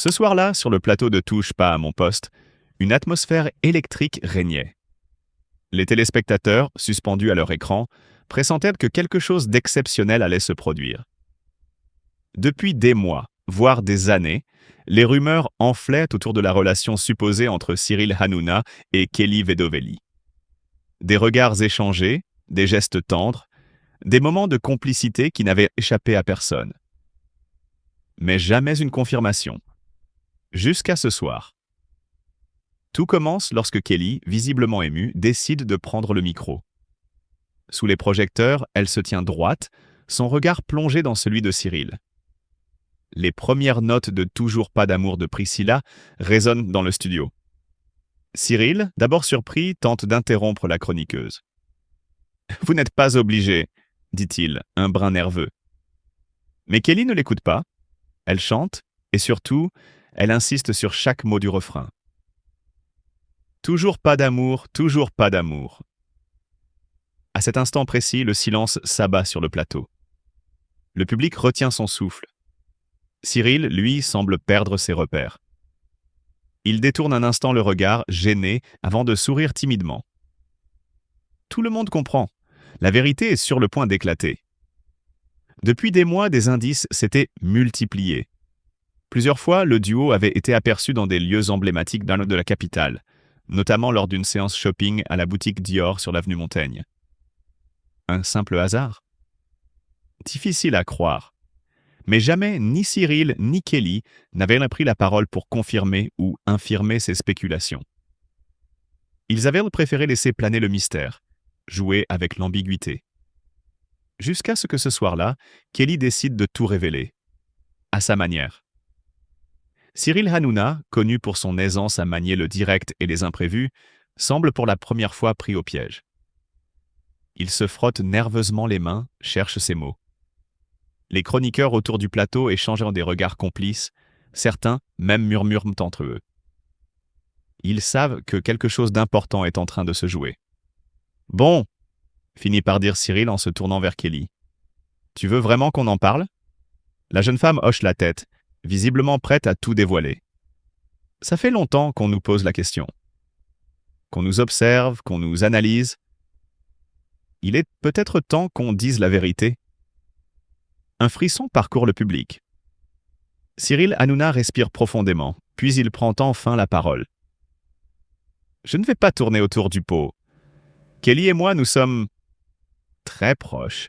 Ce soir-là, sur le plateau de Touche pas à mon poste, une atmosphère électrique régnait. Les téléspectateurs, suspendus à leur écran, pressentaient que quelque chose d'exceptionnel allait se produire. Depuis des mois, voire des années, les rumeurs enflaient autour de la relation supposée entre Cyril Hanouna et Kelly Vedovelli. Des regards échangés, des gestes tendres, des moments de complicité qui n'avaient échappé à personne. Mais jamais une confirmation. Jusqu'à ce soir. Tout commence lorsque Kelly, visiblement émue, décide de prendre le micro. Sous les projecteurs, elle se tient droite, son regard plongé dans celui de Cyril. Les premières notes de Toujours pas d'amour de Priscilla résonnent dans le studio. Cyril, d'abord surpris, tente d'interrompre la chroniqueuse. « Vous n'êtes pas obligé, dit-il, un brin nerveux. Mais Kelly ne l'écoute pas. Elle chante, et surtout, elle insiste sur chaque mot du refrain. Toujours pas d'amour, toujours pas d'amour. À cet instant précis, le silence s'abat sur le plateau. Le public retient son souffle. Cyril, lui, semble perdre ses repères. Il détourne un instant le regard, gêné, avant de sourire timidement. Tout le monde comprend. La vérité est sur le point d'éclater. Depuis des mois, des indices s'étaient multipliés. Plusieurs fois, le duo avait été aperçu dans des lieux emblématiques de la capitale, notamment lors d'une séance shopping à la boutique Dior sur l'avenue Montaigne. Un simple hasard? Difficile à croire. Mais jamais ni Cyril ni Kelly n'avaient pris la parole pour confirmer ou infirmer ces spéculations. Ils avaient préféré laisser planer le mystère, jouer avec l'ambiguïté. Jusqu'à ce que ce soir-là, Kelly décide de tout révéler, à sa manière. Cyril Hanouna, connu pour son aisance à manier le direct et les imprévus, semble pour la première fois pris au piège. Il se frotte nerveusement les mains, cherche ses mots. Les chroniqueurs autour du plateau échangent des regards complices, certains même murmurent entre eux. Ils savent que quelque chose d'important est en train de se jouer. « Bon !» finit par dire Cyril en se tournant vers Kelly. « Tu veux vraiment qu'on en parle ?» La jeune femme hoche la tête, visiblement prête à tout dévoiler. Ça fait longtemps qu'on nous pose la question. Qu'on nous observe, qu'on nous analyse. Il est peut-être temps qu'on dise la vérité. Un frisson parcourt le public. Cyril Hanouna respire profondément, puis il prend enfin la parole. Je ne vais pas tourner autour du pot. Kelly et moi, nous sommes très proches.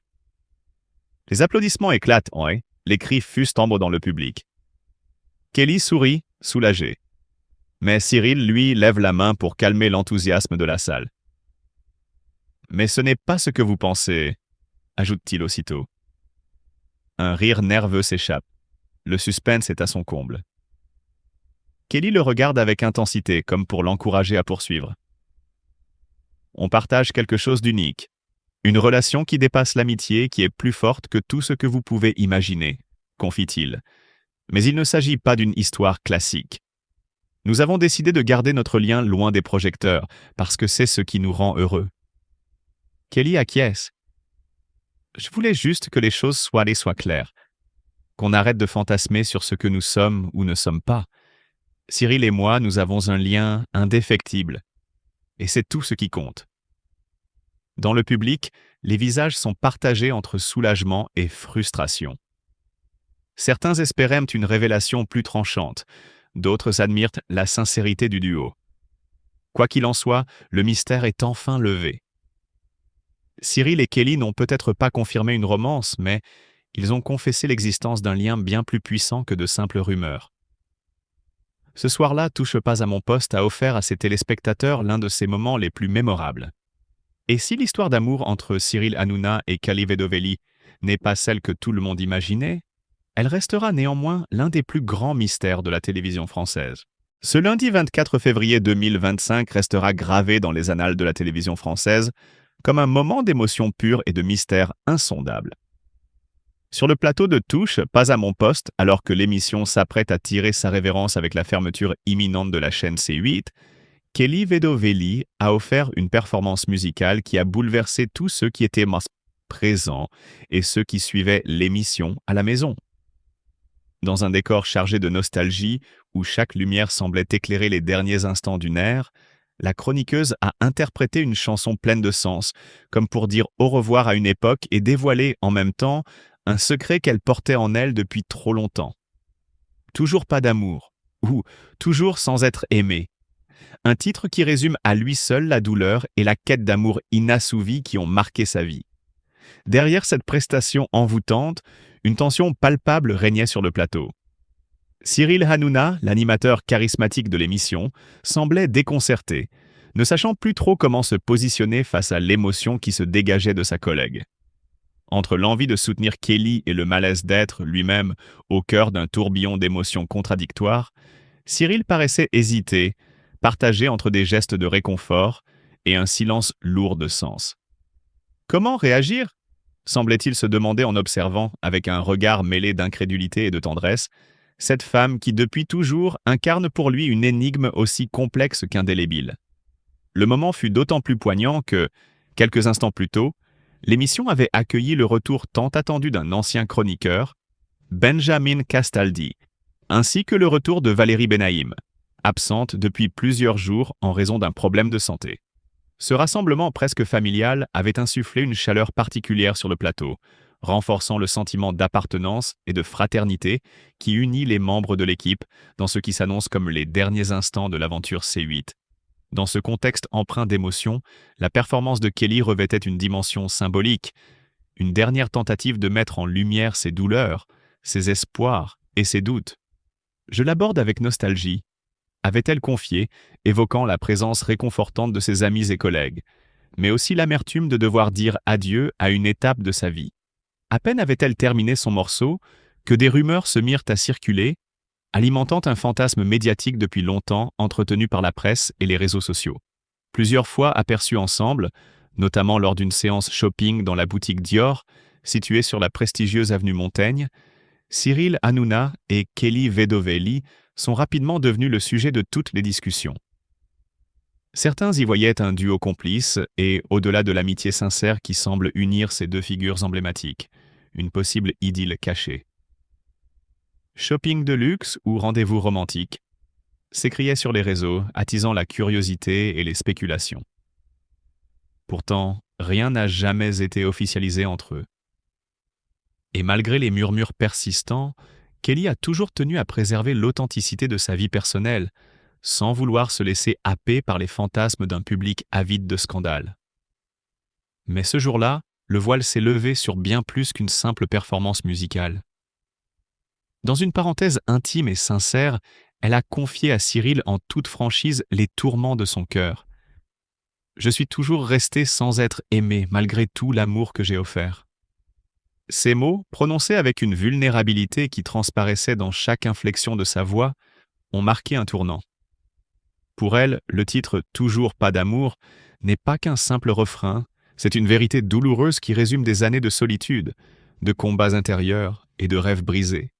Les applaudissements éclatent, ouais. Les cris fusent dans le public. Kelly sourit, soulagé. Mais Cyril, lui, lève la main pour calmer l'enthousiasme de la salle. « Mais ce n'est pas ce que vous pensez, » ajoute-t-il aussitôt. Un rire nerveux s'échappe. Le suspense est à son comble. Kelly le regarde avec intensité, comme pour l'encourager à poursuivre. On partage quelque chose d'unique. Une relation qui dépasse l'amitié, qui est plus forte que tout ce que vous pouvez imaginer, confie-t-il. Mais il ne s'agit pas d'une histoire classique. Nous avons décidé de garder notre lien loin des projecteurs, parce que c'est ce qui nous rend heureux. Kelly acquiesce. Je voulais juste que les choses soient claires. Qu'on arrête de fantasmer sur ce que nous sommes ou ne sommes pas. Cyril et moi, nous avons un lien indéfectible. Et c'est tout ce qui compte. Dans le public, les visages sont partagés entre soulagement et frustration. Certains espéraient une révélation plus tranchante, d'autres admirent la sincérité du duo. Quoi qu'il en soit, le mystère est enfin levé. Cyril et Kelly n'ont peut-être pas confirmé une romance, mais ils ont confessé l'existence d'un lien bien plus puissant que de simples rumeurs. Ce soir-là, Touche pas à mon poste a offert à ses téléspectateurs l'un de ses moments les plus mémorables. Et si l'histoire d'amour entre Cyril Hanouna et Kelly Vedovelli n'est pas celle que tout le monde imaginait, elle restera néanmoins l'un des plus grands mystères de la télévision française. Ce lundi 24 février 2025 restera gravé dans les annales de la télévision française comme un moment d'émotion pure et de mystère insondable. Sur le plateau de Touche, pas à mon poste, alors que l'émission s'apprête à tirer sa révérence avec la fermeture imminente de la chaîne C8, Kelly Vedovelli a offert une performance musicale qui a bouleversé tous ceux qui étaient présents et ceux qui suivaient l'émission à la maison. Dans un décor chargé de nostalgie, où chaque lumière semblait éclairer les derniers instants d'une ère, la chroniqueuse a interprété une chanson pleine de sens, comme pour dire au revoir à une époque et dévoiler en même temps un secret qu'elle portait en elle depuis trop longtemps. Toujours pas d'amour, ou toujours sans être aimé. Un titre qui résume à lui seul la douleur et la quête d'amour inassouvie qui ont marqué sa vie. Derrière cette prestation envoûtante, une tension palpable régnait sur le plateau. Cyril Hanouna, l'animateur charismatique de l'émission, semblait déconcerté, ne sachant plus trop comment se positionner face à l'émotion qui se dégageait de sa collègue. Entre l'envie de soutenir Kelly et le malaise d'être lui-même au cœur d'un tourbillon d'émotions contradictoires, Cyril paraissait hésiter, partagé entre des gestes de réconfort et un silence lourd de sens. Comment réagir ? Semblait-il se demander en observant, avec un regard mêlé d'incrédulité et de tendresse, cette femme qui depuis toujours incarne pour lui une énigme aussi complexe qu'indélébile. Le moment fut d'autant plus poignant que, quelques instants plus tôt, l'émission avait accueilli le retour tant attendu d'un ancien chroniqueur, Benjamin Castaldi, ainsi que le retour de Valérie Benaïm, absente depuis plusieurs jours en raison d'un problème de santé. Ce rassemblement presque familial avait insufflé une chaleur particulière sur le plateau, renforçant le sentiment d'appartenance et de fraternité qui unit les membres de l'équipe dans ce qui s'annonce comme les derniers instants de l'aventure C8. Dans ce contexte empreint d'émotion, la performance de Kelly revêtait une dimension symbolique, une dernière tentative de mettre en lumière ses douleurs, ses espoirs et ses doutes. Je l'aborde avec nostalgie, avait-elle confié, évoquant la présence réconfortante de ses amis et collègues, mais aussi l'amertume de devoir dire adieu à une étape de sa vie. À peine avait-elle terminé son morceau que des rumeurs se mirent à circuler, alimentant un fantasme médiatique depuis longtemps entretenu par la presse et les réseaux sociaux. Plusieurs fois aperçus ensemble, notamment lors d'une séance shopping dans la boutique Dior, située sur la prestigieuse avenue Montaigne, Cyril Hanouna et Kelly Vedovelli sont rapidement devenus le sujet de toutes les discussions. Certains y voyaient un duo complice et, au-delà de l'amitié sincère qui semble unir ces deux figures emblématiques, une possible idylle cachée. Shopping de luxe ou rendez-vous romantique s'écriait sur les réseaux, attisant la curiosité et les spéculations. Pourtant, rien n'a jamais été officialisé entre eux. Et malgré les murmures persistants, Kelly a toujours tenu à préserver l'authenticité de sa vie personnelle, sans vouloir se laisser happer par les fantasmes d'un public avide de scandales. Mais ce jour-là, le voile s'est levé sur bien plus qu'une simple performance musicale. Dans une parenthèse intime et sincère, elle a confié à Cyril en toute franchise les tourments de son cœur. « Je suis toujours restée sans être aimée malgré tout l'amour que j'ai offert. » Ces mots, prononcés avec une vulnérabilité qui transparaissait dans chaque inflexion de sa voix, ont marqué un tournant. Pour elle, le titre « Toujours pas d'amour » n'est pas qu'un simple refrain, c'est une vérité douloureuse qui résume des années de solitude, de combats intérieurs et de rêves brisés.